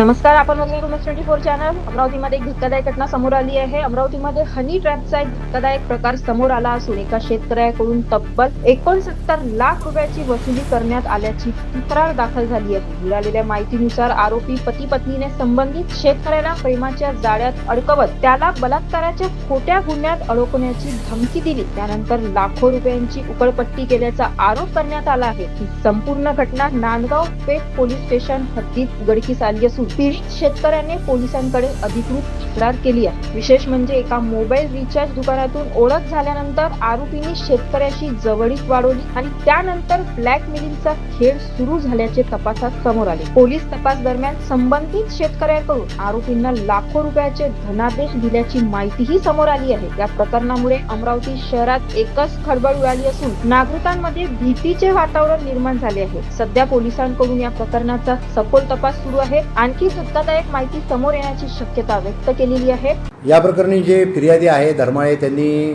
नमस्कार, आपण बघतोय उमेश 24 चॅनल. अमरावतीमध्ये एक धक्कादायक घटना समोर आली आहे. अमरावतीमध्ये हनी ट्रॅपचा एक धक्कादायक प्रकार समोर आला असून एका शेतकऱ्याकडून तब्बल 69 लाख रुपयाची वसुली करण्यात आल्याची तक्रार दाखल झाली आहे. मिळालेल्या माहितीनुसार आरोपी पती पत्नीने संबंधित शेतकऱ्याला प्रेमाच्या जाळ्यात अडकवत त्याला बलात्काराच्या खोट्या गुन्ह्यात अडकवण्याची धमकी दिली. त्यानंतर लाखो रुपयांची उकळपट्टी केल्याचा आरोप करण्यात आला आहे. ही संपूर्ण घटना नांदगाव पेठ पोलीस स्टेशन हद्दीत उघडकीस आली असून पीडित शेतकऱ्याने पोलिसांकडे अधिकृत तक्रार केली आहे. विशेष म्हणजे एका मोबाईल रिचार्ज दुकानातून ओळख झाल्यानंतर आरोपींनी शेतकऱ्याशी जवळीक वाढवली आणि त्यानंतर ब्लॅकमेलिंगचा खेळ सुरू झाल्याचे तपासात समोर आले. पोलीस तपास दरम्यान संबंधित शेतकऱ्याकडून आरोपींना लाखो रुपयाचे धनादेश दिल्याची माहितीही समोर आली आहे. या प्रकरणामुळे अमरावती शहरात एकच खळबळ उडाली असून नागरिकांमध्ये भीतीचे वातावरण निर्माण झाले आहे. सध्या पोलिसांकडून या प्रकरणाचा सखोल तपास सुरू आहे. आणखी धक्कादायक माहिती समोर येण्याची शक्यता व्यक्त केलेली आहे. या प्रकरणी जे फिर्यादी आहे धर्माळे त्यांनी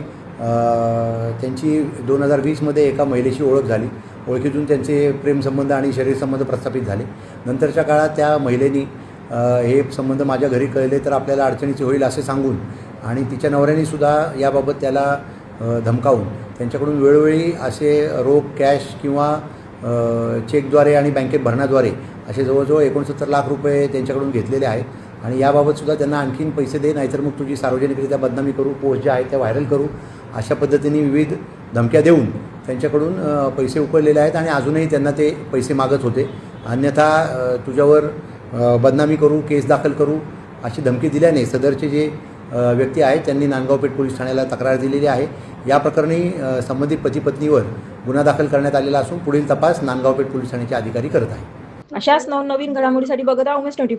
त्यांची 2020 मध्ये एका महिलेशी ओळख झाली. ओळखीतून त्यांचे प्रेमसंबंध आणि शरीरसंबंध प्रस्थापित झाले. नंतरच्या काळात त्या महिलेनी हे संबंध माझ्या घरी कळले तर आपल्याला अडचणीचे होईल असे सांगून आणि तिच्या नवऱ्याने सुद्धा याबाबत त्याला धमकावून त्यांच्याकडून वेळोवेळी असे रोख कॅश किंवा चेकद्वारे आणि बँकेत भरण्याद्वारे असे जवळजवळ 69 लाख रुपये त्यांच्याकडून घेतलेले आहेत. आणि याबाबत सुद्धा त्यांना आणखीन पैसे दे, नाहीतर मग तुझी सार्वजनिकरित्या बदनामी करू, पोस्ट ज्या आहेत त्या व्हायरल करू, अशा पद्धतीने विविध धमक्या देऊन त्यांच्याकडून पैसे उकळलेले आहेत. आणि अजूनही त्यांना ते पैसे मागत होते. अन्यथा तुझ्यावर बदनामी करू, केस दाखल करू अशी धमकी दिल्याने सदरचे जे व्यक्ती आहेत त्यांनी नांदगाव पेठ पोलीस ठाण्याला तक्रार दिलेली आहे. या प्रकरणी संबंधित पती पत्नीवर गुन्हा दाखल करण्यात आलेला असून पुढील तपास नांदगाव पेठ पोलीस ठाण्याचे अधिकारी करत आहेत. अशाच नवनवीन घडामोडीसाठी बघत राहा उमेश 24.